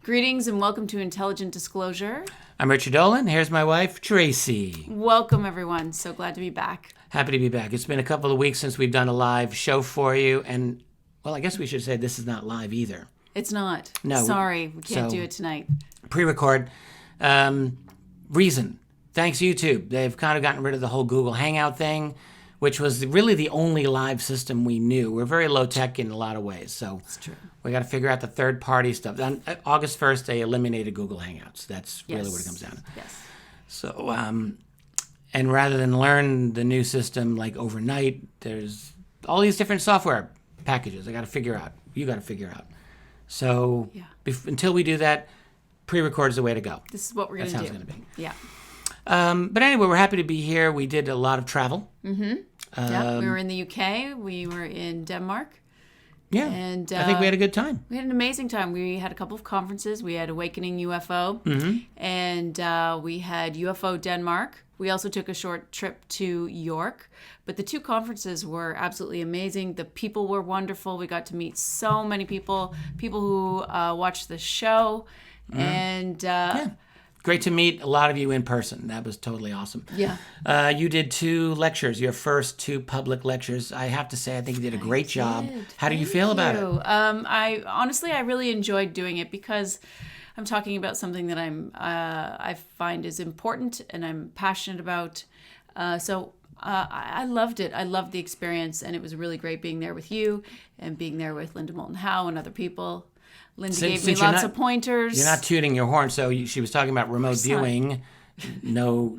Greetings and welcome to Intelligent Disclosure. I'm Richard Dolan. Here's my wife, Tracey. Welcome, everyone. So glad to be back. Happy to be back. It's been a couple of weeks since we've done a live show for you. And, well, I guess we should say this is not live either. It's not. No. Sorry, we can't do it tonight. Pre-record. Reason. Thanks, YouTube. They've kind of gotten rid of the whole Google Hangout thing, which was really the only live system we knew. We're very low-tech in a lot of ways. So It's true. we got to figure out the third-party stuff. On August 1st, they eliminated Google Hangouts. That's really what it comes down to. Yes. So, and rather than learn the new system like overnight, there's all these different software packages I got to figure out. You got to figure out. So until we do that, pre-record is the way to go. This is what we're going to do. That's how it's going to be. Yeah. But anyway, we're happy to be here. We did a lot of travel. Yeah. We were in the UK. We were in Denmark. Yeah. And I think we had a good time. We had an amazing time. We had a couple of conferences. We had Awakening UFO. And we had UFO Denmark. We also took a short trip to York. But the two conferences were absolutely amazing. The people were wonderful. We got to meet so many people who watched the show. And Great to meet a lot of you in person. That was totally awesome. Yeah. You did 2 lectures, your first 2 public lectures. I have to say, I think you did a great job. How do you feel about it? I honestly, I really enjoyed doing it because I'm talking about something that I find is important and I'm passionate about. So I loved it. I loved the experience, and it was really great being there with you and being there with Linda Moulton Howe and other people. Linda gave me lots of pointers. You're not tooting your horn. So she was talking about remote viewing. No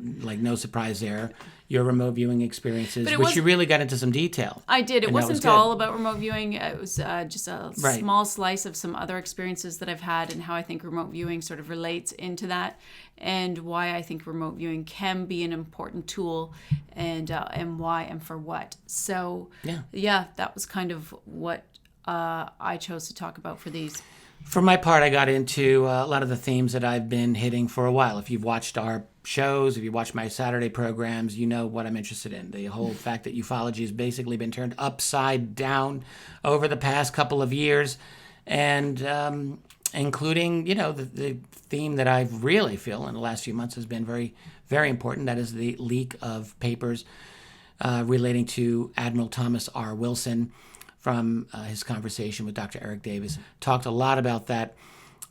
surprise there. Your remote viewing experiences, which you really got into some detail. I did. It wasn't all about remote viewing. It was just a small slice of some other experiences that I've had and how I think remote viewing sort of relates into that, and why I think remote viewing can be an important tool, and why and for what. So that was kind of what I chose to talk about for these. For my part, I got into a lot of the themes that I've been hitting for a while. If you've watched our shows, if you watch my Saturday programs, you know what I'm interested in. The whole fact that ufology has basically been turned upside down over the past couple of years, and including, the theme that I really feel in the last few months has been very, very important. That is the leak of papers relating to Admiral Thomas R. Wilson from his conversation with Dr. Eric Davis. Talked a lot about that,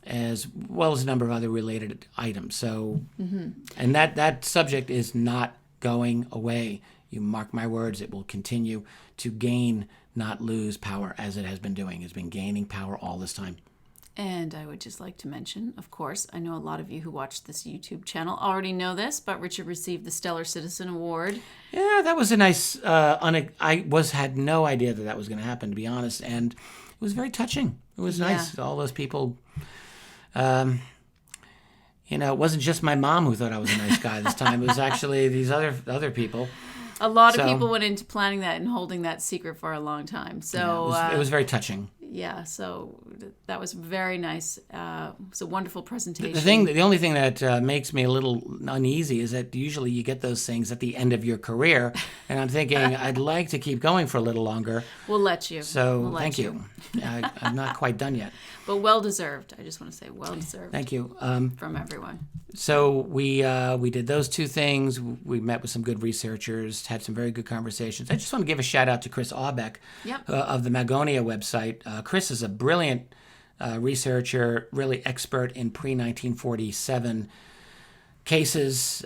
as well as a number of other related items. So, and that subject is not going away. You mark my words, it will continue to gain, not lose power, as it has been doing. It's been gaining power all this time. And I would just like to mention, of course, I know a lot of you who watch this YouTube channel already know this, but Richard received the Stellar Citizen Award. Yeah, that was a nice, had no idea that was going to happen, to be honest, and it was very touching. It was nice. All those people, it wasn't just my mom who thought I was a nice guy this time. It was actually these other people. A lot of people went into planning that and holding that secret for a long time. So it was very touching. Yeah, so that was very nice. It was a wonderful presentation. The only thing that makes me a little uneasy is that usually you get those things at the end of your career, and I'm thinking I'd like to keep going for a little longer. We'll let you. So thank you. I'm not quite done yet. But well deserved. I just want to say well deserved. Thank you. From everyone. So we did those 2 things. We met with some good researchers, had some very good conversations. I just want to give a shout out to Chris Aubeck of the Magonia website. Chris is a brilliant researcher, really expert in pre-1947 cases.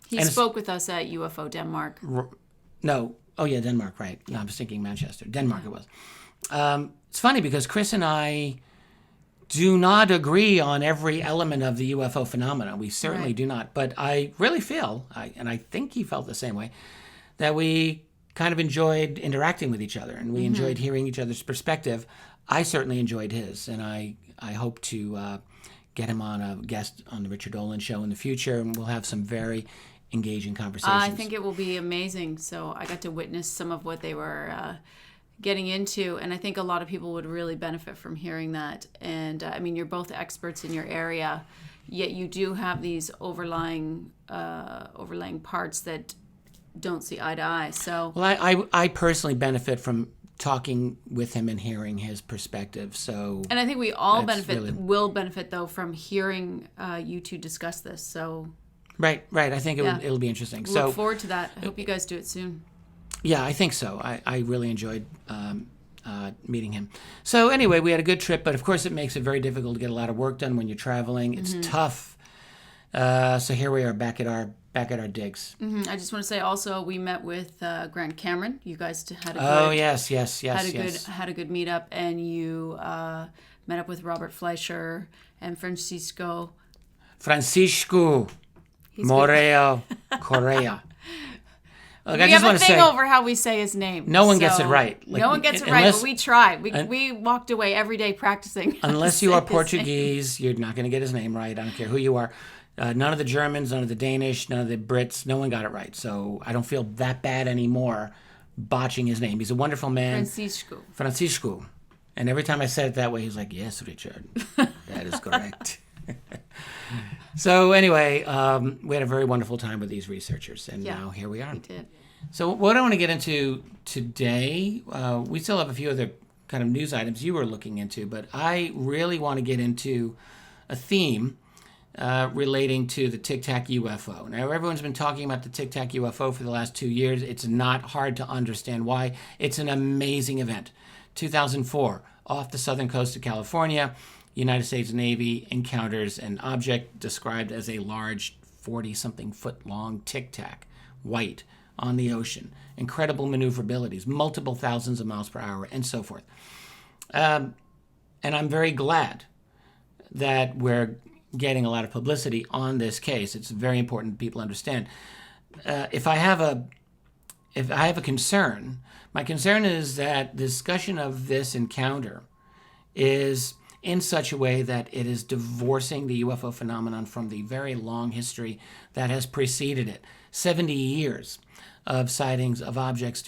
He spoke with us at UFO Denmark. Denmark, right. No, I was thinking Manchester. Denmark it was. It's funny because Chris and I do not agree on every element of the UFO phenomenon. We certainly do not. But I really feel, and I think he felt the same way, that we kind of enjoyed interacting with each other, and we enjoyed hearing each other's perspective. I certainly enjoyed his, and I hope to get him on a guest on the Richard Dolan Show in the future, and we'll have some very engaging conversations. I think it will be amazing. So I got to witness some of what they were getting into, and I think a lot of people would really benefit from hearing that. And you're both experts in your area, yet you do have these overlying parts that don't see eye to eye. So I personally benefit from talking with him and hearing his perspective. So, and I think we all will benefit though from hearing you two discuss this. So, right. I think it'll be interesting. Look forward to that. I hope you guys do it soon. Yeah, I think so. I really enjoyed meeting him. So anyway, we had a good trip, but of course it makes it very difficult to get a lot of work done when you're traveling. It's tough. So here we are back at our digs. I just want to say also we met with Grant Cameron. You guys had a good, yes. Had a good meetup, and you met up with Robert Fleischer and Francisco Moreo Correa. Look, we have a thing over how we say his name. No one gets it right. No one gets it right, but we try. We walked away every day practicing. Unless you are Portuguese, you're not going to get his name right. I don't care who you are. None of the Germans, none of the Danish, none of the Brits, no one got it right. So I don't feel that bad anymore botching his name. He's a wonderful man. Francisco. And every time I said it that way, he's like, yes, Richard, that is correct. So anyway, we had a very wonderful time with these researchers, and now here we are. We did. So what I want to get into today, we still have a few other kind of news items you were looking into, but I really want to get into a theme relating to the Tic Tac UFO. Now, everyone's been talking about the Tic Tac UFO for the last 2 years. It's not hard to understand why. It's an amazing event. 2004, off the southern coast of California, United States Navy encounters an object described as a large 40-something foot long Tic Tac, white, on the ocean. Incredible maneuverabilities, multiple thousands of miles per hour, and so forth. And I'm very glad that we're getting a lot of publicity on this case. It's very important people understand. If I have a concern, my concern is that discussion of this encounter is in such a way that it is divorcing the UFO phenomenon from the very long history that has preceded it. 70 years of sightings of objects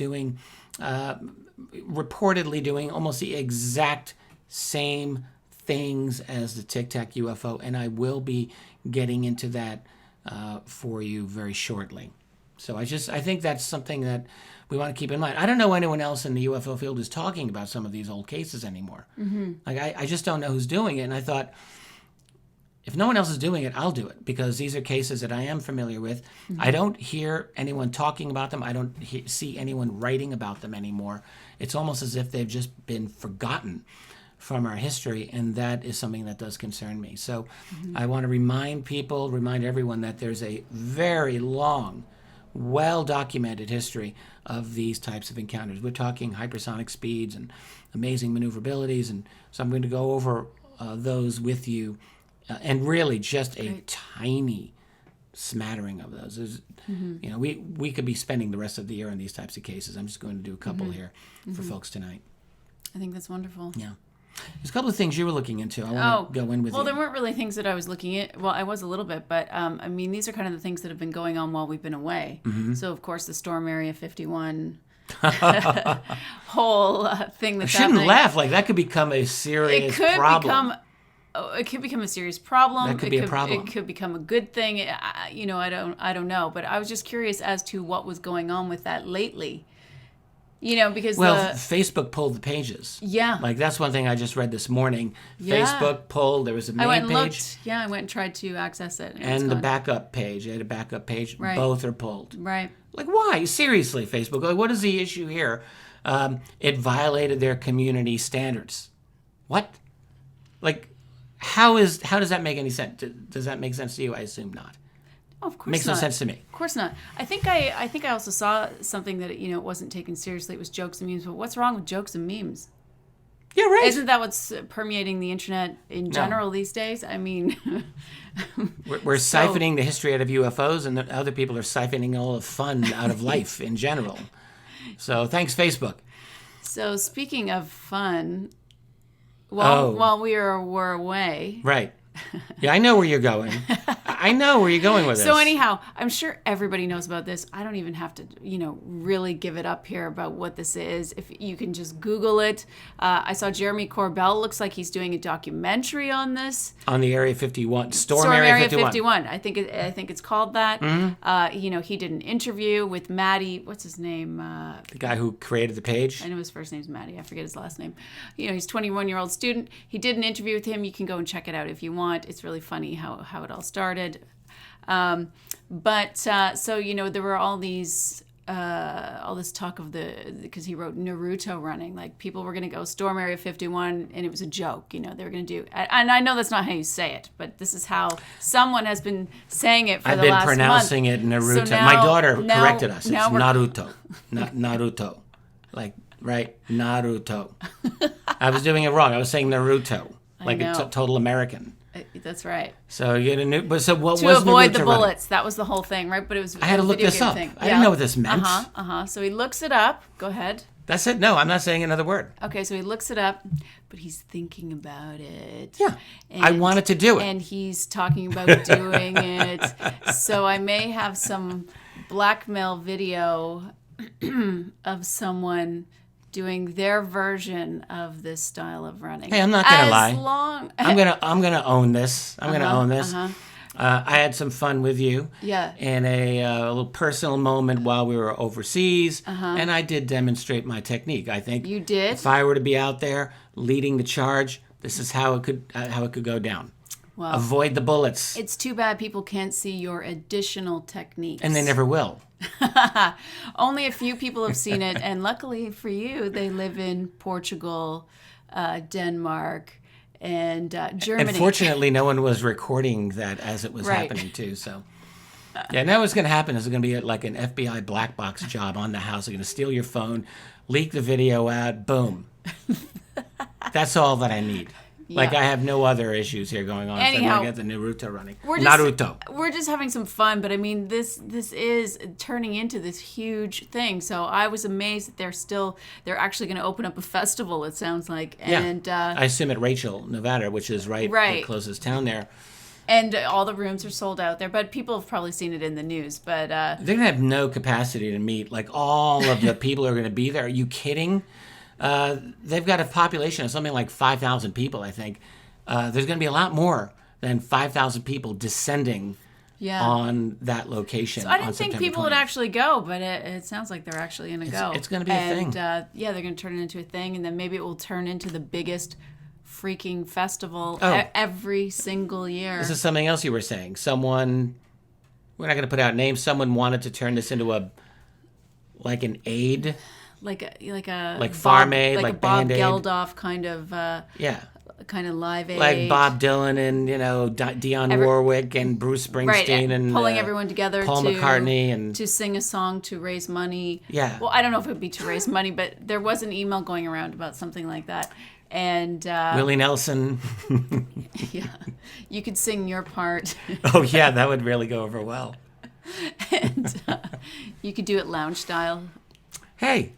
reportedly doing almost the exact same things as the Tic Tac UFO, and I will be getting into that for you very shortly. So I think that's something that we want to keep in mind. I don't know anyone else in the UFO field is talking about some of these old cases anymore. Like I just don't know who's doing it, and I thought, if no one else is doing it, I'll do it, because these are cases that I am familiar with. I don't hear anyone talking about them. I don't see anyone writing about them anymore. It's almost as if they've just been forgotten from our history, and that is something that does concern me. So I want to remind everyone that there's a very long, well-documented history of these types of encounters. We're talking hypersonic speeds and amazing maneuverabilities, and so I'm going to go over those with you, and really just a tiny smattering of those. You know, we could be spending the rest of the year on these types of cases. I'm just going to do a couple here for folks tonight. I think that's wonderful. Yeah. There's a couple of things you were looking into. I want to go in with you. Well, there weren't really things that I was looking at. Well, I was a little bit, but I mean, these are kind of the things that have been going on while we've been away. So, of course, the Storm Area 51 whole thing that's happening. I shouldn't laugh. Like, that could become a serious problem. It could become a serious problem. That could be a problem. It could become a good thing. You know, I don't know. But I was just curious as to what was going on with that lately. You know, because Facebook pulled the pages. Yeah. Like, that's one thing I just read this morning. Yeah. Facebook pulled. There was a main page. Looked. Yeah, I went and tried to access it. And the backup page. They had a backup page. Right. Both are pulled. Right. Like, why? Seriously, Facebook. Like, what is the issue here? It violated their community standards. What? Like, how does that make any sense? Does that make sense to you? I assume not. Oh, of course Makes not. no sense to me. Of course not. I think I also saw something that, you know, it wasn't taken seriously. It was jokes and memes. But what's wrong with jokes and memes? Yeah, right. Isn't that what's permeating the internet in general these days? I mean, we're siphoning the history out of UFOs, and other people are siphoning all the fun out of life in general. So thanks, Facebook. So speaking of fun, while we were away, right? Yeah, I know where you're going. I know where you're going with this. So anyhow, I'm sure everybody knows about this. I don't even have to, really give it up here about what this is. If you can just Google it. I saw Jeremy Corbell. Looks like he's doing a documentary on this. On the Area 51. Storm Area 51. I think it's called that. Mm-hmm. He did an interview with Maddie. What's his name? The guy who created the page. I know his first name's Maddie. I forget his last name. He's a 21-year-old student. He did an interview with him. You can go and check it out if you want. It's really funny how it all started. There were all these all this talk of because he wrote Naruto Running, like people were going to go storm Area 51 and it was a joke, they were going to do, and I know that's not how you say it, but this is how someone has been saying it for the last month. I've been pronouncing it Naruto. So my daughter corrected us. It's Naruto, not Naruto, like right, Naruto. I was doing it wrong. I was saying Naruto, like a total American. That's right. So you get a new. But so what to was avoid Naruto the bullets? Running? That was the whole thing, right? But it was. I had to look this up. Thing. I didn't know what this meant. So he looks it up. Go ahead. That's it. No, I'm not saying another word. Okay, so he looks it up, but he's thinking about it. Yeah, I wanted to do it, and he's talking about doing it. So I may have some blackmail video of someone doing their version of this style of running. Hey, I'm not gonna lie. I'm gonna own this. I'm gonna own this. I had some fun with you. Yeah. In a little personal moment while we were overseas, and I did demonstrate my technique. I think you did. If I were to be out there leading the charge, this is how it could go down. Well, avoid the bullets. It's too bad people can't see your additional techniques. And they never will. Only a few people have seen it, and luckily for you, they live in Portugal, Denmark, and Germany. And fortunately, no one was recording that as it was happening too. So, yeah, now what's going to happen is it's going to be like an FBI black box job on the house. They're going to steal your phone, leak the video out, boom. That's all that I need. Yeah. Like I have no other issues here going on. Anyhow, so I'm gonna get the Naruto running. Naruto. We're just having some fun, but I mean, this is turning into this huge thing. So I was amazed that they're actually going to open up a festival. It sounds like, and I assume at Rachel, Nevada, which is right the closest town there. And all the rooms are sold out there, but people have probably seen it in the news. But they're gonna have no capacity to meet like all of the people who are going to be there. Are you kidding? They've got a population of something like 5,000 people, I think. There's going to be a lot more than 5,000 people descending on that location. So I didn't think people would actually go, but it sounds like they're actually going to go. It's going to be a thing. And they're going to turn it into a thing, and then maybe it will turn into the biggest freaking festival every single year. This is something else you were saying. Someone, we're not going to put out names, someone wanted to turn this into an aid. Like Farm Aid, like Bob Band-Aid. Geldof kind of kind of live aid, like Bob Dylan and Dionne Warwick and Bruce Springsteen and pulling everyone together, Paul McCartney and to sing a song to raise money. Yeah. Well, I don't know if it would be to raise money, but there was an email going around about something like that. And Willie Nelson. Yeah, you could sing your part. Oh yeah, that would really go over well. And you could do it lounge style. Hey.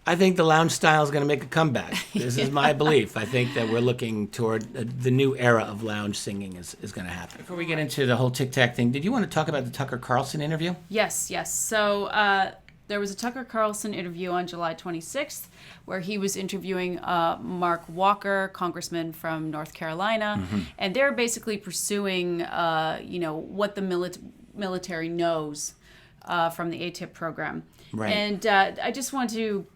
I think the lounge style is going to make a comeback. This is my belief. I think that we're looking toward the new era of lounge singing is going to happen. Before we get into the whole Tic Tac thing, did you want to talk about the Tucker Carlson interview? Yes. So there was a Tucker Carlson interview on July 26th where he was interviewing Mark Walker, congressman from North Carolina, and they're basically pursuing, what the military knows from the ATIP program. Right. And I just want to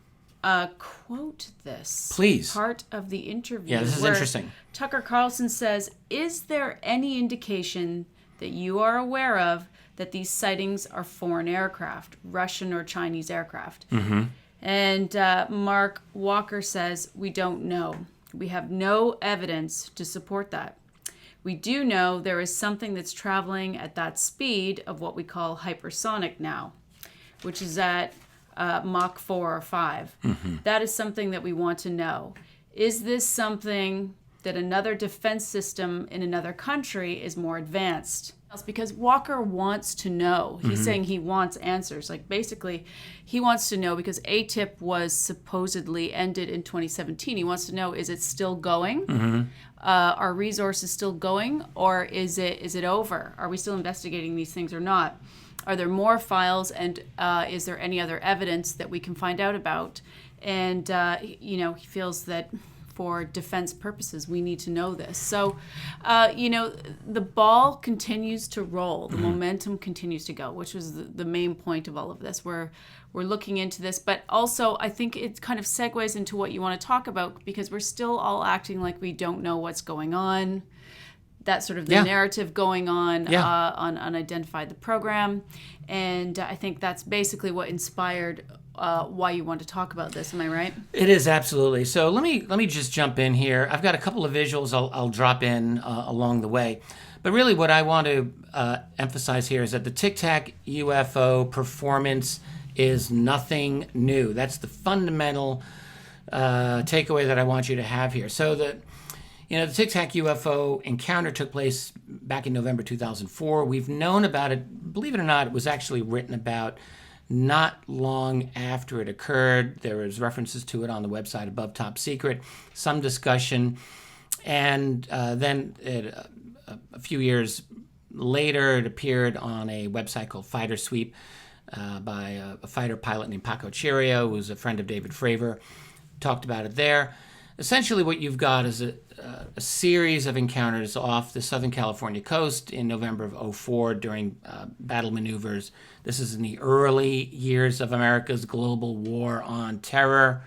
quote this part of the interview. Yeah, this is interesting. Tucker Carlson says, "Is there any indication that you are aware of that these sightings are foreign aircraft, Russian or Chinese aircraft?" And Mark Walker says, "We don't know. We have no evidence to support that. We do know there is something that's traveling at that speed of what we call hypersonic now, which is at Mach 4 or 5. That is something that we want to know. Is this something that another defense system in another country is more advanced. That's because Walker wants to know. He's saying he wants answers. Like, basically, he wants to know because ATIP was supposedly ended in 2017. He wants to know, is it still going? Are resources still going? Or is it over? Are we still investigating these things or not? Are there more files? And is there any other evidence that we can find out about? And, he feels that for defense purposes, we need to know this. So, the ball continues to roll. The momentum continues to go, which was the main point of all of this. We're looking into this, but also I think it kind of segues into what you want to talk about, because we're still all acting like we don't know what's going on. That sort of the narrative going on Unidentified, the program. And I think that's basically what inspired why you want to talk about this. Am I right? It is, absolutely. So let me just jump in here. I've got a couple of visuals I'll drop in along the way. But really what I want to emphasize here is that the Tic Tac UFO performance is nothing new. That's the fundamental takeaway that I want you to have here. So the Tic Tac UFO encounter took place back in November 2004. We've known about it. Believe it or not, it was actually written about not long after it occurred. There was references to it on the website above Top Secret, some discussion. And then a few years later, it appeared on a website called Fighter Sweep by a fighter pilot named Paco Chirio, who's a friend of David Fravor. Talked about it there. Essentially what you've got is a series of encounters off the Southern California coast in November of 2004 during battle maneuvers. This is in the early years of America's global war on terror.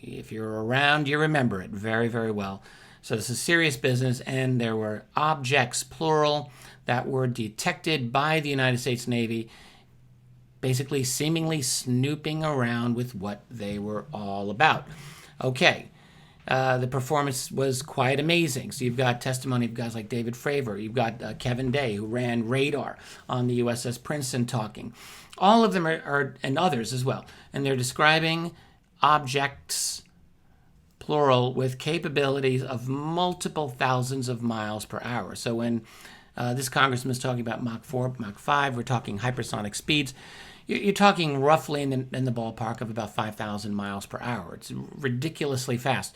If you're around, you remember it very, very well. So this is serious business, and there were objects, plural, that were detected by the United States Navy, basically seemingly snooping around with what they were all about. Okay. The performance was quite amazing. So you've got testimony of guys like David Fravor. You've got Kevin Day, who ran radar on the USS Princeton, talking. All of them are, and others as well. And they're describing objects, plural, with capabilities of multiple thousands of miles per hour. So when this congressman is talking about Mach 4, Mach 5, we're talking hypersonic speeds. You're talking roughly in the ballpark of about 5,000 miles per hour. It's ridiculously fast.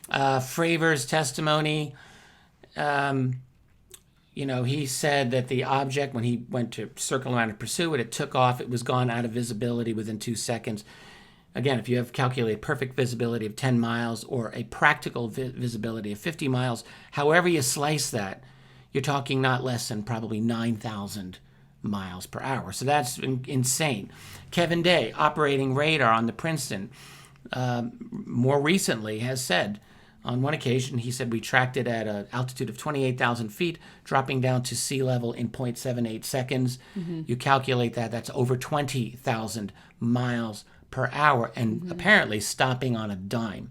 Fravor's testimony, he said that the object, when he went to circle around and pursue it, it took off. It was gone out of visibility within 2 seconds. Again, if you have calculated perfect visibility of 10 miles or a practical visibility of 50 miles, however you slice that, you're talking not less than probably 9,000 miles per hour. So that's insane. Kevin Day, operating radar on the Princeton, more recently has said, on one occasion, he said we tracked it at an altitude of 28,000 feet, dropping down to sea level in 0.78 seconds. You calculate that, that's over 20,000 miles per hour, and apparently stopping on a dime.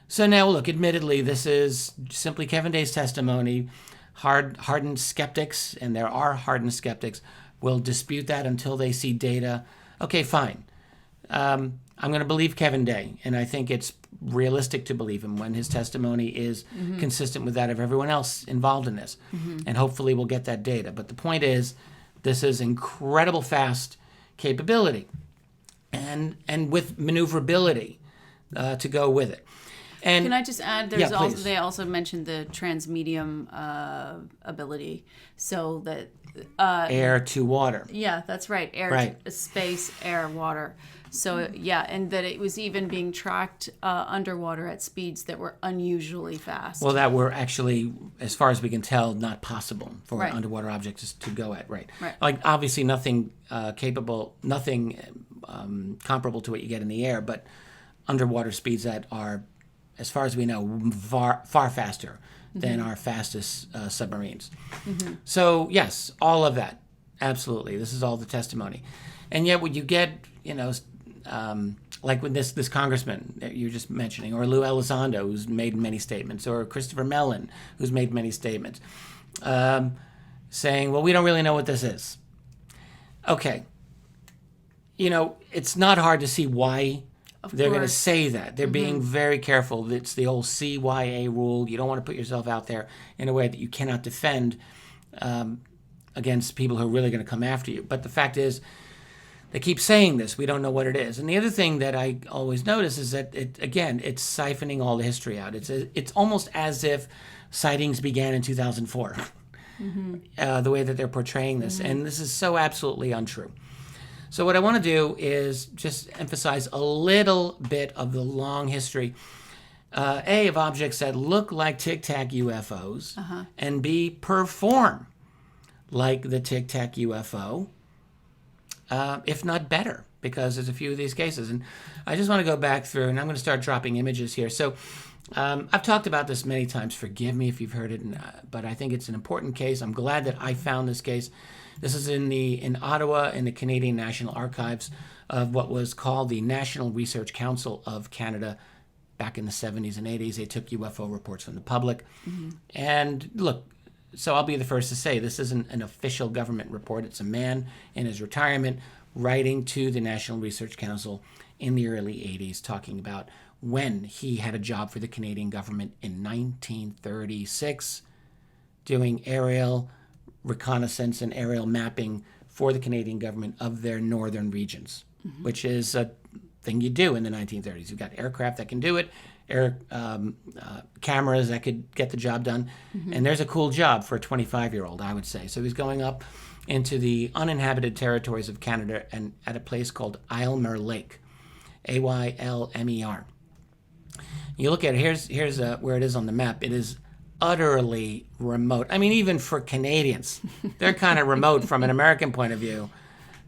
So now, look, admittedly, this is simply Kevin Day's testimony. Hardened skeptics, and there are hardened skeptics, will dispute that until they see data. Okay, fine. I'm going to believe Kevin Day, and I think it's realistic to believe him when his testimony is consistent with that of everyone else involved in this. And hopefully we'll get that data. But the point is, this is incredible fast capability and with maneuverability to go with it. And can I just add, they also mentioned the transmedium ability, so that air to water. Yeah, that's right. Air to space, air, water. So and that it was even being tracked underwater at speeds that were unusually fast. Well, that were actually, as far as we can tell, not possible for underwater objects to go at. Right. Like obviously nothing comparable to what you get in the air, but underwater speeds that are, as far as we know, far faster than our fastest submarines. So, yes, all of that. Absolutely. This is all the testimony. And yet when you get, like with this congressman that you're just mentioning, or Lou Elizondo, who's made many statements, or Christopher Mellon, who's made many statements, saying, well, we don't really know what this is. Okay. It's not hard to see why They're going to say that. They're being very careful. It's the old CYA rule. You don't want to put yourself out there in a way that you cannot defend against people who are really going to come after you. But the fact is, they keep saying this. We don't know what it is. And the other thing that I always notice is that, it's siphoning all the history out. It's almost as if sightings began in 2004, the way that they're portraying this. And this is so absolutely untrue. So what I want to do is just emphasize a little bit of the long history, A, of objects that look like Tic Tac UFOs, and B, perform like the Tic Tac UFO, if not better, because there's a few of these cases. And I just want to go back through, and I'm going to start dropping images here. So I've talked about this many times. Forgive me if you've heard it, but I think it's an important case. I'm glad that I found this case. This is in Ottawa, in the Canadian National Archives of what was called the National Research Council of Canada. Back in the 70s and 80s, they took UFO reports from the public. And look, so I'll be the first to say this isn't an official government report. It's a man in his retirement writing to the National Research Council in the early 80s, talking about when he had a job for the Canadian government in 1936, doing aerial reconnaissance and aerial mapping for the Canadian government of their northern regions, which is a thing you do in the 1930s. You've got aircraft that can do it, cameras that could get the job done, and there's a cool job for a 25-year-old, I would say. So he's going up into the uninhabited territories of Canada and at a place called Aylmer Lake, Aylmer. You look at it, here's where it is on the map. It is utterly remote. I mean, even for Canadians, they're kind of remote from an American point of view.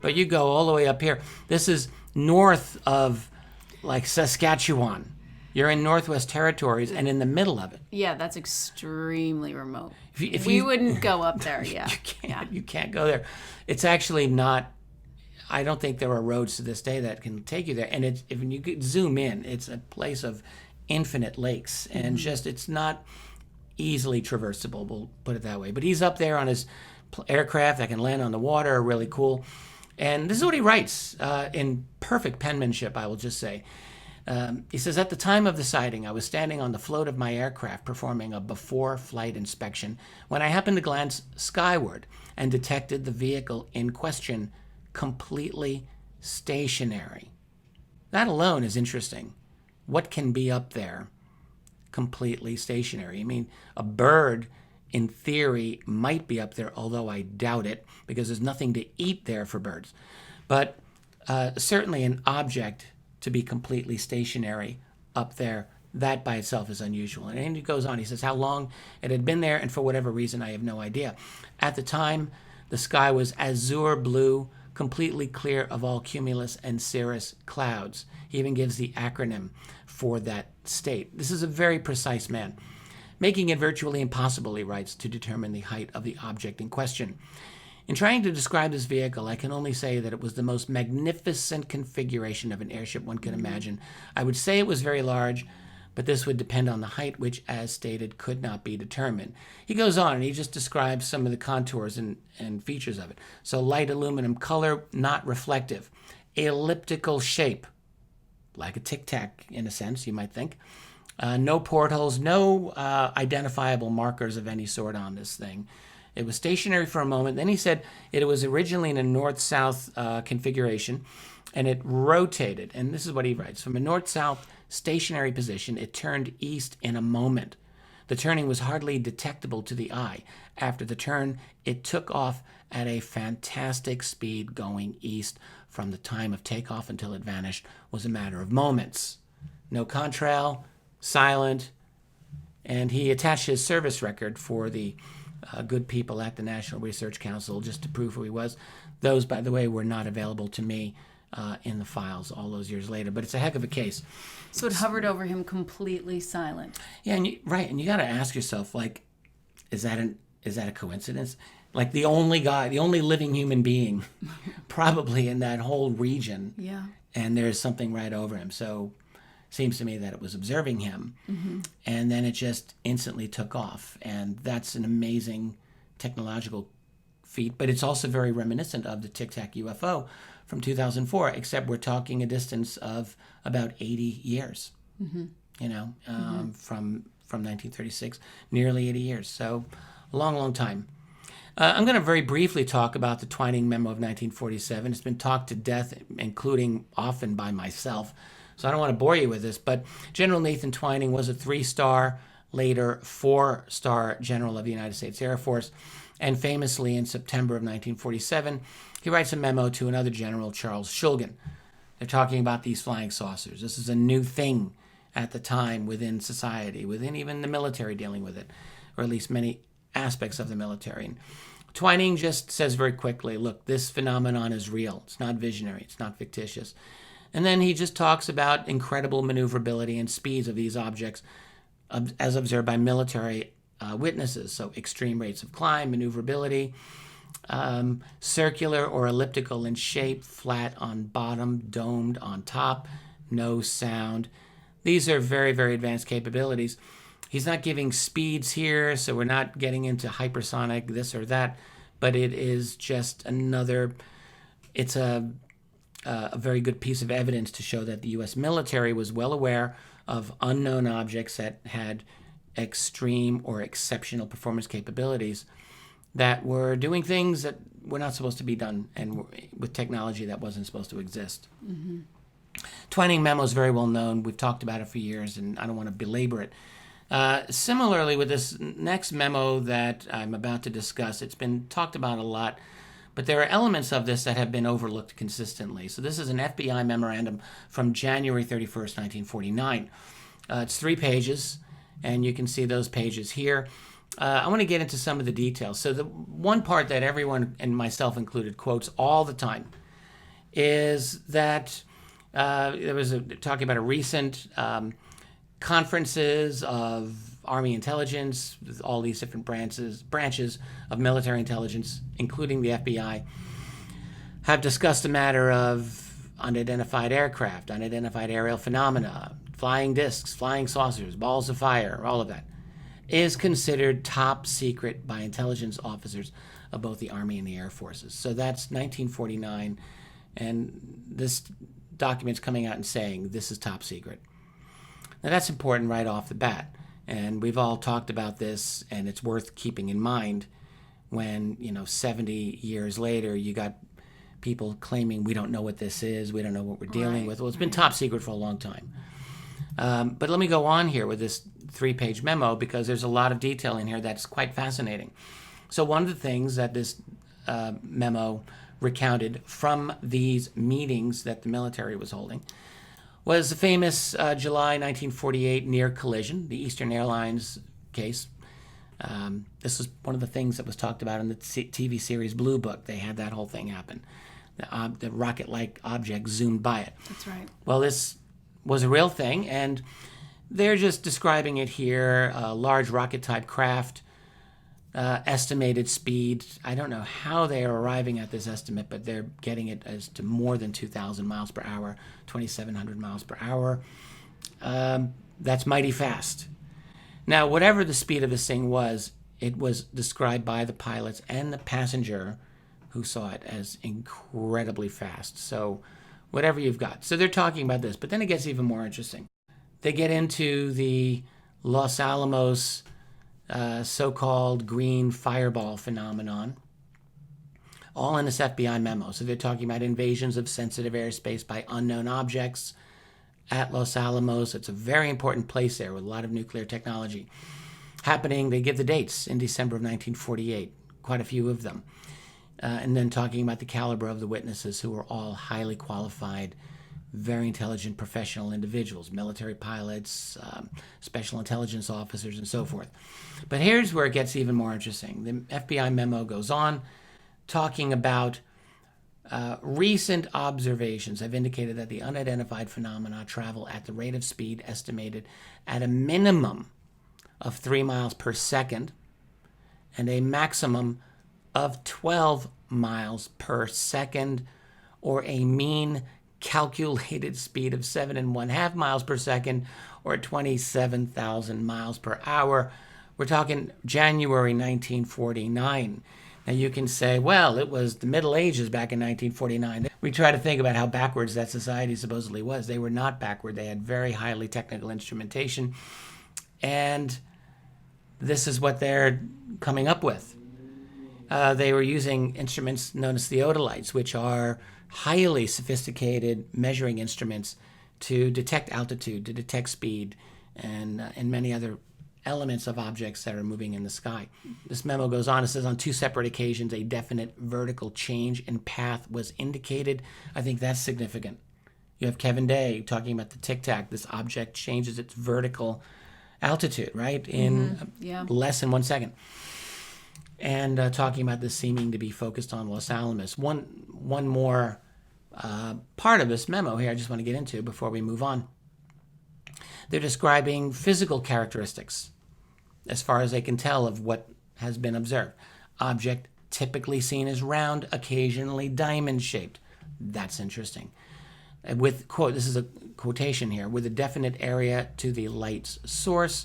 But you go all the way up here. This is north of, like, Saskatchewan. You're in Northwest Territories and in the middle of it. Yeah, that's extremely remote. We wouldn't go up there, You can't go there. It's actually not, I don't think there are roads to this day that can take you there. And if you could zoom in, it's a place of infinite lakes. And it's not easily traversable, we'll put it that way. But he's up there on his aircraft that can land on the water, really cool. And this is what he writes in perfect penmanship, I will just say. He says, at the time of the sighting, I was standing on the float of my aircraft performing a before-flight inspection when I happened to glance skyward and detected the vehicle in question completely stationary. That alone is interesting. What can be up there completely stationary? I mean, a bird, in theory, might be up there, although I doubt it, because there's nothing to eat there for birds. But certainly an object to be completely stationary up there, that by itself is unusual. And he goes on, he says how long it had been there, and for whatever reason, I have no idea. At the time, the sky was azure blue, completely clear of all cumulus and cirrus clouds. He even gives the acronym for that state. This is a very precise man, making it virtually impossible, he writes, to determine the height of the object in question. In trying to describe this vehicle, I can only say that it was the most magnificent configuration of an airship one could imagine. I would say it was very large, but this would depend on the height, which, as stated, could not be determined. He goes on, and he just describes some of the contours and features of it. So light aluminum color, not reflective. Elliptical shape, like a Tic Tac in a sense, you might think. No portholes, no identifiable markers of any sort on this thing. It was stationary for a moment. Then he said it was originally in a north-south configuration, and it rotated. And this is what he writes. From a north-south stationary position, it turned east in a moment. The turning was hardly detectable to the eye. After the turn, it took off at a fantastic speed going east. From the time of takeoff until it vanished was a matter of moments. No contrail, silent, and he attached his service record for the good people at the National Research Council just to prove who he was. Those, by the way, were not available to me in the files all those years later, but it's a heck of a case. So it hovered over him completely silent. Yeah, and you got to ask yourself, like, is that a coincidence? Like the only living human being probably in that whole region. Yeah. And there's something right over him. So seems to me that it was observing him, and then it just instantly took off. And that's an amazing technological feet, but it's also very reminiscent of the Tic Tac UFO from 2004, except we're talking a distance of about 80 years, from 1936, nearly 80 years. So a long, long time. I'm going to very briefly talk about the Twining memo of 1947. It's been talked to death, including often by myself, so I don't want to bore you with this, but General Nathan Twining was a 3-star, later 4-star general of the United States Air Force, and famously in September of 1947, he writes a memo to another general, Charles Shulgin. They're talking about these flying saucers. This is a new thing at the time within society, within even the military dealing with it, or at least many aspects of the military. And Twining just says very quickly, look, this phenomenon is real. It's not visionary. It's not fictitious. And then he just talks about incredible maneuverability and speeds of these objects as observed by military witnesses. So extreme rates of climb, maneuverability, circular or elliptical in shape, flat on bottom, domed on top, no sound. These are very, very advanced capabilities. He's not giving speeds here, so we're not getting into hypersonic, this or that, but it is just it's a very good piece of evidence to show that the U.S. military was well aware of unknown objects that had extreme or exceptional performance capabilities that were doing things that were not supposed to be done and with technology that wasn't supposed to exist. Mm-hmm. Twining memo is very well known. We've talked about it for years, and I don't want to belabor it. Similarly, with this next memo that I'm about to discuss, it's been talked about a lot, but there are elements of this that have been overlooked consistently. So this is an FBI memorandum from January 31st, 1949. It's 3 pages, and you can see those pages here. I want to get into some of the details. So the one part that everyone, and myself included, quotes all the time is that there was talking about a recent conferences of Army intelligence, with all these different branches of military intelligence, including the FBI, have discussed the matter of unidentified aircraft, unidentified aerial phenomena, flying discs, flying saucers, balls of fire, all of that is considered top secret by intelligence officers of both the Army and the Air Forces. So that's 1949, and this document's coming out and saying this is top secret. Now that's important right off the bat, and we've all talked about this, and it's worth keeping in mind when, 70 years later, you got people claiming we don't know what this is, we don't know what we're dealing with. Well, it's been top secret for a long time. But let me go on here with this 3-page memo because there's a lot of detail in here that's quite fascinating. So one of the things that this memo recounted from these meetings that the military was holding was the famous July 1948 near collision, the Eastern Airlines case. This was one of the things that was talked about in the TV series Blue Book. They had that whole thing happen. The rocket-like object zoomed by it. That's right. Well, this was a real thing, and they're just describing it here, a large rocket-type craft, estimated speed. I don't know how they are arriving at this estimate, but they're getting it as to more than 2,000 miles per hour, 2,700 miles per hour. That's mighty fast. Now, whatever the speed of this thing was, it was described by the pilots and the passenger who saw it as incredibly fast. So whatever you've got. So they're talking about this, but then it gets even more interesting. They get into the Los Alamos so-called green fireball phenomenon, all in this FBI memo. So they're talking about invasions of sensitive airspace by unknown objects at Los Alamos. It's a very important place there with a lot of nuclear technology happening. They give the dates in December of 1948, quite a few of them. And then talking about the caliber of the witnesses who were all highly qualified, very intelligent professional individuals, military pilots, special intelligence officers, and so forth. But here's where it gets even more interesting. The FBI memo goes on talking about recent observations have indicated that the unidentified phenomena travel at the rate of speed estimated at a minimum of 3 miles per second and a maximum of 12 miles per second, or a mean calculated speed of 7.5 miles per second, or 27,000 miles per hour. We're talking January 1949. Now you can say, well, it was the Middle Ages back in 1949. We try to think about how backwards that society supposedly was. They were not backward. They had very highly technical instrumentation. And this is what they're coming up with. They were using instruments known as theodolites, which are highly sophisticated measuring instruments to detect altitude, to detect speed, and many other elements of objects that are moving in the sky. This memo goes on. It says, on 2 separate occasions, a definite vertical change in path was indicated. I think that's significant. You have Kevin Day talking about the Tic Tac. This object changes its vertical altitude, right, in less than 1 second. And talking about this seeming to be focused on Los Alamos. One more part of this memo here I just want to get into before we move on. They're describing physical characteristics as far as they can tell of what has been observed. Object typically seen as round, occasionally diamond-shaped. That's interesting. With, quote, this is a quotation here, with a definite area to the light's source,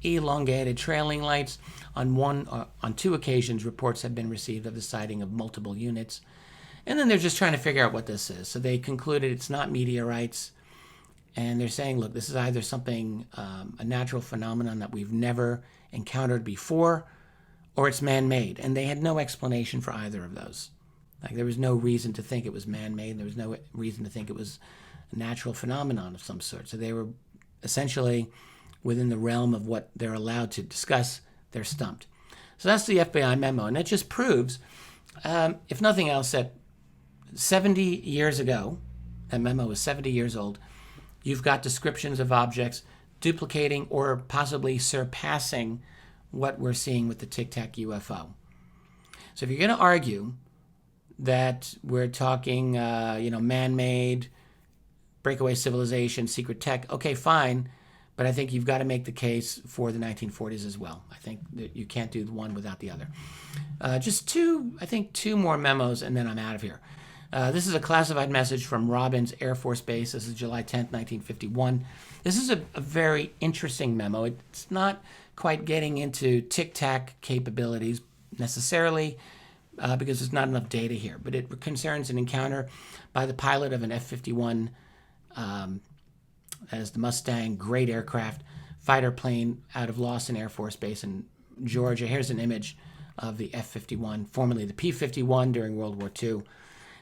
elongated trailing lights. On 2 occasions, reports have been received of the sighting of multiple units. And then they're just trying to figure out what this is. So they concluded it's not meteorites. And they're saying, look, this is either something, a natural phenomenon that we've never encountered before, or it's man-made. And they had no explanation for either of those. Like, there was no reason to think it was man-made. There was no reason to think it was a natural phenomenon of some sort. So they were essentially within the realm of what they're allowed to discuss. They're stumped. So that's the FBI memo. And it just proves, if nothing else, that 70 years ago, that memo was 70 years old, you've got descriptions of objects duplicating or possibly surpassing what we're seeing with the Tic Tac UFO. So if you're going to argue that we're talking, man-made, breakaway civilization, secret tech, okay, fine, but I think you've got to make the case for the 1940s as well. I think that you can't do one without the other. Just 2 more memos, and then I'm out of here. This is a classified message from Robbins Air Force Base. This is July 10th, 1951. This is a very interesting memo. It's not quite getting into Tic Tac capabilities necessarily because there's not enough data here, but it concerns an encounter by the pilot of an F-51 as the Mustang, great aircraft, fighter plane out of Lawson Air Force Base in Georgia. Here's an image of the F-51, formerly the P-51 during World War II.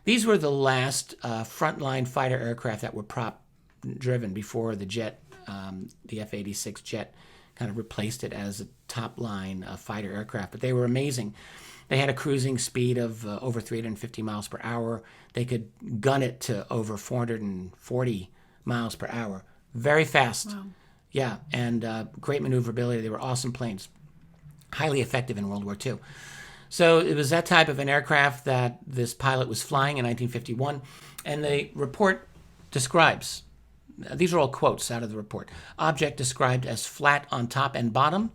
These were the last frontline fighter aircraft that were prop-driven before the jet, the F-86 jet, kind of replaced it as a top-line fighter aircraft. But they were amazing. They had a cruising speed of over 350 miles per hour. They could gun it to over 440 miles per hour. Very fast. Wow. Yeah, and great maneuverability. They were awesome planes. Highly effective in World War II. So it was that type of an aircraft that this pilot was flying in 1951. And the report describes, these are all quotes out of the report, object described as flat on top and bottom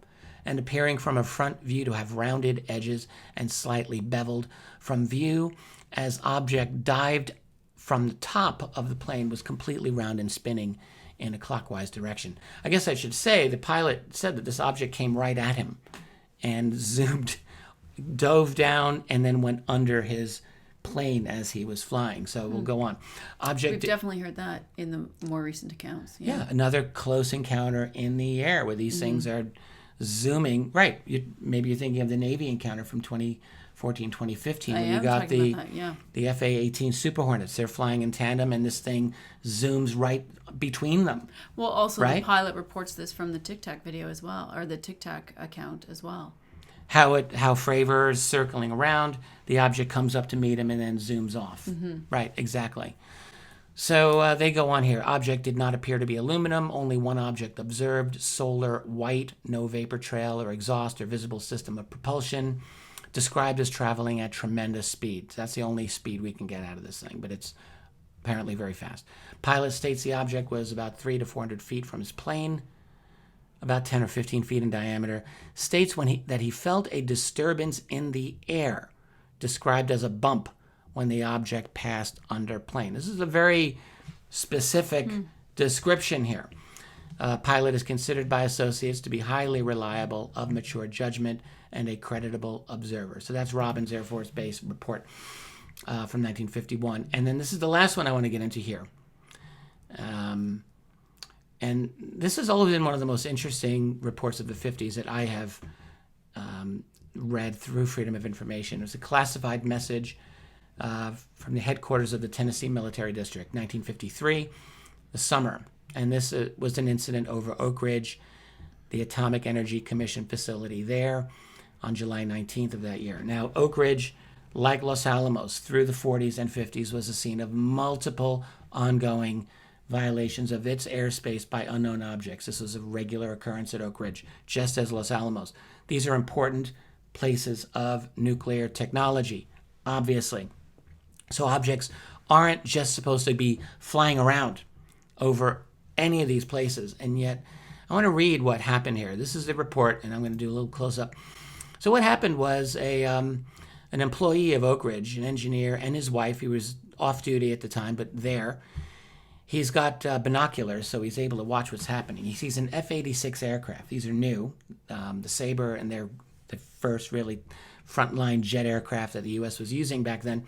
and appearing from a front view to have rounded edges and slightly beveled. From view, as object dived from the top of the plane was completely round and spinning in a clockwise direction. I guess I should say the pilot said that this object came right at him and dove down, and then went under his plane as he was flying. So we'll go on. We've definitely heard that in the more recent accounts. Yeah, another close encounter in the air where these things are zooming. Right. Maybe you're thinking of the Navy encounter from 2014, 2015. When you got the FA-18 Super Hornets. They're flying in tandem, and this thing zooms right between them. Well, also the pilot reports this from the Tic Tac video as well, or the Tic Tac account as well. How Fravor is circling around, the object comes up to meet him and then zooms off. Mm-hmm. Right, exactly. So they go on here. Object did not appear to be aluminum. Only one object observed. Solar white, no vapor trail or exhaust or visible system of propulsion. Described as traveling at tremendous speed. That's the only speed we can get out of this thing, but it's apparently very fast. Pilot states the object was about 300 to 400 feet from his plane, about 10 or 15 feet in diameter. States that he felt a disturbance in the air, described as a bump when the object passed under plane. This is a very specific description here. Pilot is considered by associates to be highly reliable, of mature judgment, and a creditable observer. So that's Robins Air Force Base report from 1951. And then this is the last one I want to get into here. And this has always been one of the most interesting reports of the 50s that I have read through Freedom of Information. It was a classified message from the headquarters of the Tennessee Military District, 1953, the summer. And this was an incident over Oak Ridge, the Atomic Energy Commission facility there on July 19th of that year. Now, Oak Ridge, like Los Alamos, through the 40s and 50s, was a scene of multiple ongoing violations of its airspace by unknown objects. This was a regular occurrence at Oak Ridge, just as Los Alamos. These are important places of nuclear technology, obviously. So objects aren't just supposed to be flying around over any of these places. And yet, I want to read what happened here. This is the report, and I'm going to do a little close-up. So what happened was an employee of Oak Ridge, an engineer, and his wife, he was off duty at the time, but there, he's got binoculars, so he's able to watch what's happening. He sees an F-86 aircraft. These are new, the Sabre, and they're the first really frontline jet aircraft that the U.S. was using back then.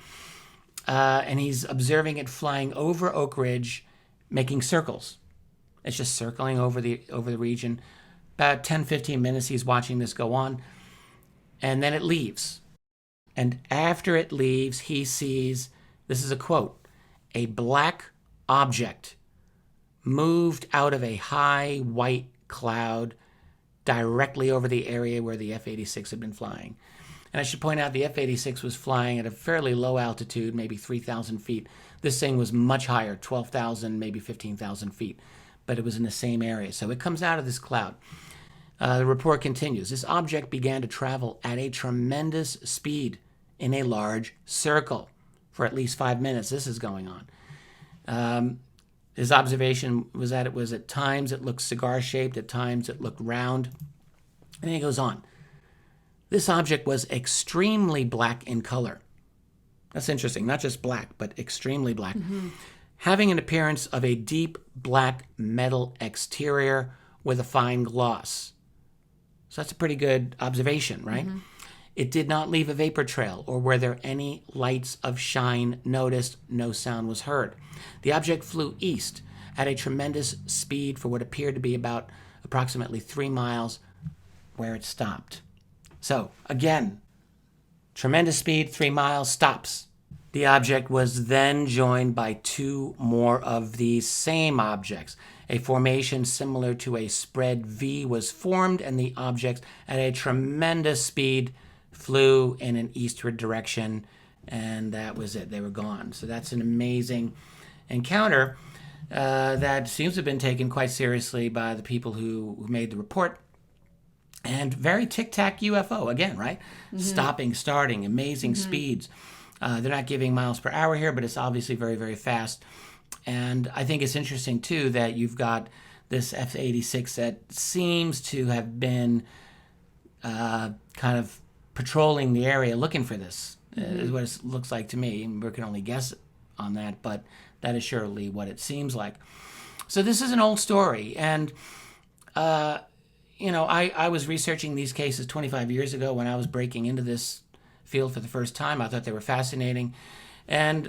And he's observing it flying over Oak Ridge, making circles. It's just circling over the region. About 10, 15 minutes he's watching this go on. And then it leaves. And after it leaves, he sees, this is a quote, a black object moved out of a high white cloud directly over the area where the F-86 had been flying. And I should point out the F-86 was flying at a fairly low altitude, maybe 3,000 feet. This thing was much higher, 12,000, maybe 15,000 feet. But it was in the same area. So it comes out of this cloud. The report continues. This object began to travel at a tremendous speed in a large circle for at least 5 minutes. This is going on. His observation was that it was at times it looked cigar-shaped, at times it looked round. And then he goes on. This object was extremely black in color. That's interesting. Not just black, but extremely black. Mm-hmm. Having an appearance of a deep black metal exterior with a fine gloss. So that's a pretty good observation, right? Mm-hmm. It did not leave a vapor trail, or were there any lights of shine noticed. No sound was heard. The object flew east at a tremendous speed for what appeared to be about approximately 3 miles, where it stopped. So, again, tremendous speed, 3 miles, stops. The object was then joined by 2 more of these same objects. A formation similar to a spread V was formed, and the objects at a tremendous speed flew in an eastward direction, and that was it. They were gone. So that's an amazing encounter that seems to have been taken quite seriously by the people who made the report. And very Tic Tac UFO, again, right? Mm-hmm. Stopping, starting, amazing speeds. They're not giving miles per hour here, but it's obviously very, very fast. And I think it's interesting, too, that you've got this F-86 that seems to have been kind of patrolling the area looking for this, is what it looks like to me. We can only guess on that, but that is surely what it seems like. So this is an old story. And, I was researching these cases 25 years ago when I was breaking into this field for the first time. I thought they were fascinating. And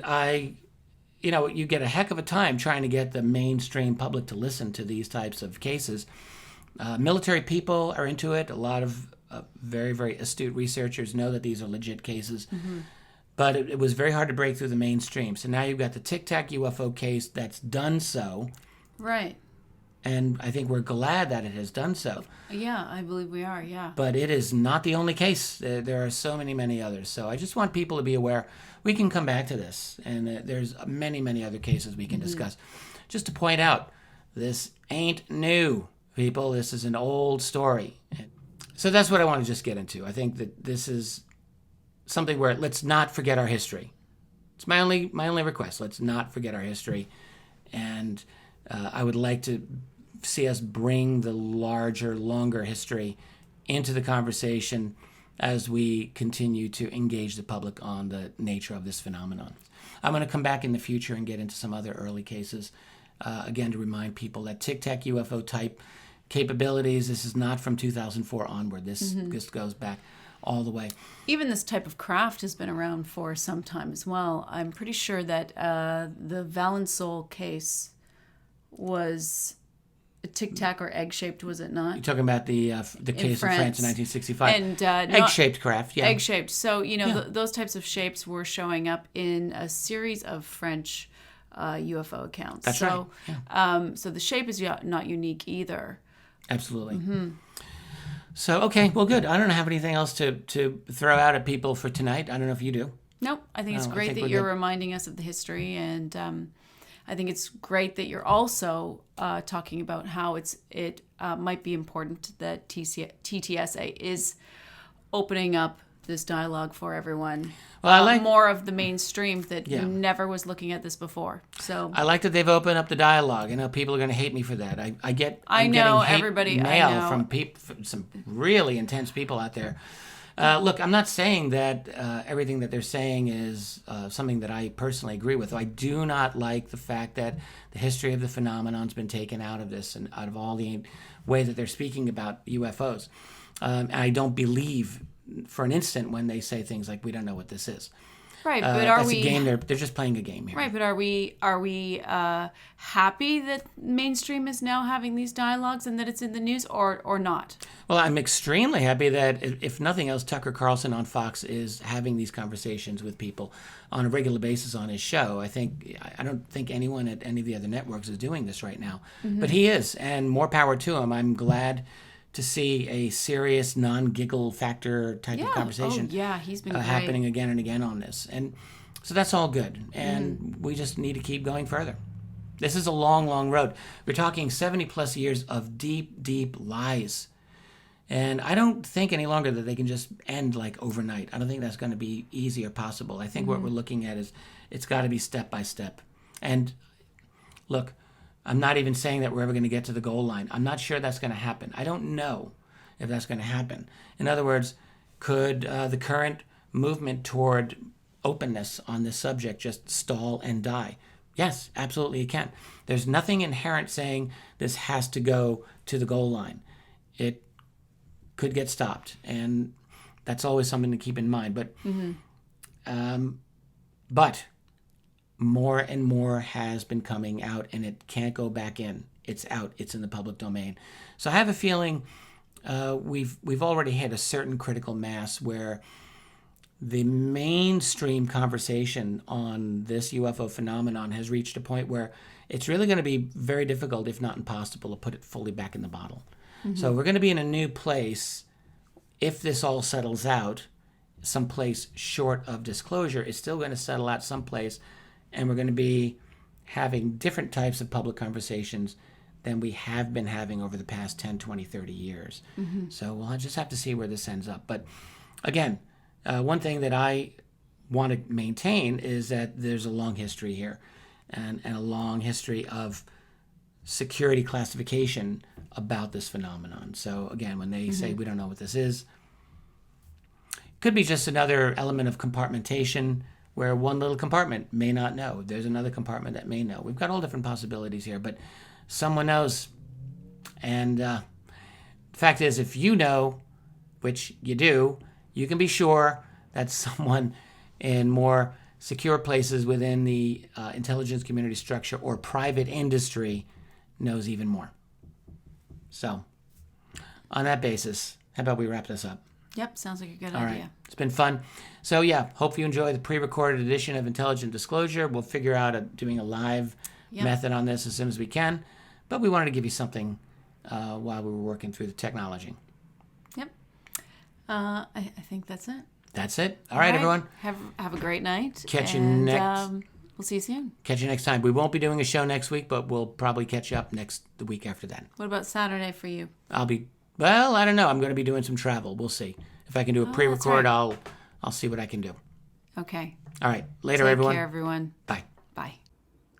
you get a heck of a time trying to get the mainstream public to listen to these types of cases. Military people are into it. A lot of very, very astute researchers know that these are legit cases. Mm-hmm. But it was very hard to break through the mainstream. So now you've got the Tic Tac UFO case that's done so. Right. And I think we're glad that it has done so. Yeah, I believe we are, yeah. But it is not the only case. There are so many, many others. So I just want people to be aware. We can come back to this. And there's many, many other cases we can discuss. Just to point out, this ain't new, people. This is an old story. So that's what I want to just get into. I think that this is something where let's not forget our history. It's my only request. Let's not forget our history. And I would like to see us bring the larger, longer history into the conversation as we continue to engage the public on the nature of this phenomenon. I'm going to come back in the future and get into some other early cases, again, to remind people that Tic Tac UFO type capabilities, this is not from 2004 onward. This goes back all the way. Even this type of craft has been around for some time as well. I'm pretty sure that the Valençol case was Tic Tac or egg-shaped, was it not? You're talking about the case of France in 1965. And egg-shaped craft, yeah. Egg-shaped. So, those types of shapes were showing up in a series of French UFO accounts. That's right. Yeah. So the shape is not unique either. Absolutely. Mm-hmm. So, okay, well, good. I don't have anything else to throw out at people for tonight. I don't know if you do. Nope. I think it's great that you're reminding us of the history, and I think it's great that you're also talking about how it might be important that TTSA is opening up this dialogue for everyone. Well, I like more of the mainstream that never was looking at this before. So I like that they've opened up the dialogue. I know people are going to hate me for that. I'm getting everybody mail from some really intense people out there. Look, I'm not saying that everything that they're saying is something that I personally agree with. I do not like the fact that the history of the phenomenon's been taken out of this and out of all the way that they're speaking about UFOs. And I don't believe for an instant when they say things like, we don't know what this is. Right, but are that's a game. They're just playing a game here. Right, but are we happy that mainstream is now having these dialogues and that it's in the news, or not? Well, I'm extremely happy that, if nothing else, Tucker Carlson on Fox is having these conversations with people on a regular basis on his show. I don't think anyone at any of the other networks is doing this right now, but he is, and more power to him. I'm glad to see a serious, non-giggle factor type of conversation he's been happening again and again on this. And so that's all good. And we just need to keep going further. This is a long, long road. We're talking 70-plus years of deep, deep lies. And I don't think any longer that they can just end like overnight. I don't think that's going to be easy or possible. I think what we're looking at is it's got to be step by step. And look, I'm not even saying that we're ever going to get to the goal line. I'm not sure that's going to happen. I don't know if that's going to happen. In other words, could the current movement toward openness on this subject just stall and die? Yes, absolutely it can. There's nothing inherent saying this has to go to the goal line. It could get stopped, and that's always something to keep in mind. But more and more has been coming out, and it can't go back in. It's out. It's in the public domain. So I have a feeling we've already hit a certain critical mass where the mainstream conversation on this UFO phenomenon has reached a point where it's really going to be very difficult, if not impossible, to put it fully back in the bottle. So we're going to be in a new place if this all settles out, someplace short of disclosure. It's still going to settle out someplace, and we're going to be having different types of public conversations than we have been having over the past 10, 20, 30 years. So we'll just have to see where this ends up. But again, one thing that I want to maintain is that there's a long history here and a long history of security classification about this phenomenon. So again, when they say we don't know what this is, it could be just another element of compartmentation where one little compartment may not know. There's another compartment that may know. We've got all different possibilities here, but someone knows. And the fact is, if you know, which you do, you can be sure that someone in more secure places within the intelligence community structure or private industry knows even more. So, on that basis, how about we wrap this up? Yep, sounds like a good All idea. Right. It's been fun. So, yeah, hope you enjoy the pre-recorded edition of Intelligent Disclosure. We'll figure out doing a live method on this as soon as we can. But we wanted to give you something while we were working through the technology. Yep. I think that's it. That's it. All right, everyone. Have a great night. Catch you next. We'll see you soon. Catch you next time. We won't be doing a show next week, but we'll probably catch you up the week after that. What about Saturday for you? I don't know. I'm going to be doing some travel. We'll see. If I can do a pre-record, right. I'll see what I can do. Okay. All right. Later, everyone. Take care, everyone. Bye. Bye.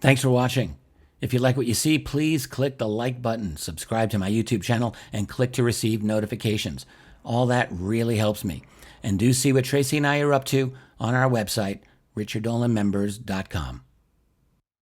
Thanks for watching. If you like what you see, please click the like button, subscribe to my YouTube channel, and click to receive notifications. All that really helps me. And do see what Tracey and I are up to on our website, richarddolanmembers.com.